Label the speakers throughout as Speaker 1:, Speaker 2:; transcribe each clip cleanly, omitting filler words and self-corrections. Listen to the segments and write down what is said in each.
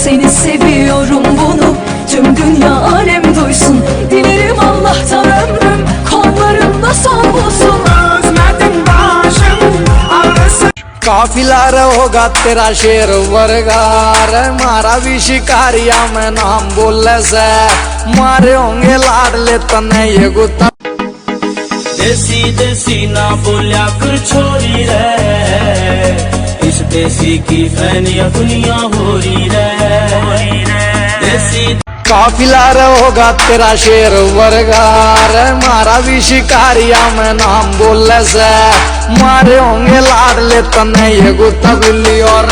Speaker 1: Seni seviyorum, bunu tüm dünya alem duysun. Dilerim Allah'tan ömrüm kollarımda son bulsun.
Speaker 2: काफिला होगा तेरा शेर वर्गार, मारा भी शिकारिया में नाम बोलने से मारे होंगे लाडले तने ये गुत्ता।
Speaker 3: देसी देसी ना बोलिया कर छोरी रे, इस देसी की फैनिया दुनिया हो रही रे। देसी
Speaker 2: काफिला होगा तेरा शेर वर्गार, मारा भी शिकारिया में नाम बोलने से मारे होंगे लाडले तने ये गुत्ता गुल्ली। और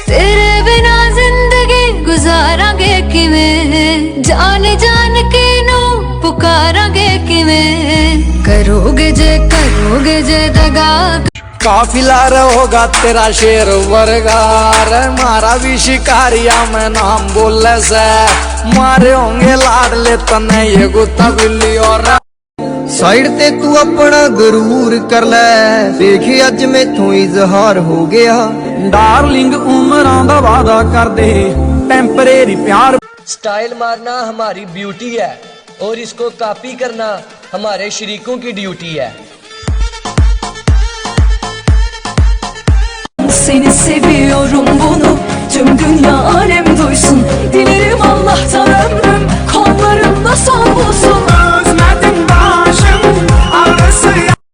Speaker 1: तेरे बिना जिंदगी गुजारांगे किवें, जान जान के नू पुकारांगे किवें, करोगे जे दगा।
Speaker 2: काफिला होगा तेरा शेर वर्गार, मारा भी शिकारिया में नाम बोलने से मारे होंगे लाडले तने ये गुत्ता गुल्ली। और
Speaker 4: साइड ते तू अपना गरूर कर ले, देखी अज मैथों इजहार हो गया।
Speaker 2: डार्लिंग उम्रां दा वादा कर दे, टेम्परेरी प्यार।
Speaker 5: स्टाइल मारना हमारी ब्यूटी है और इसको कॉपी करना हमारे शरीकों की ड्यूटी है।
Speaker 1: Seni seviyorum,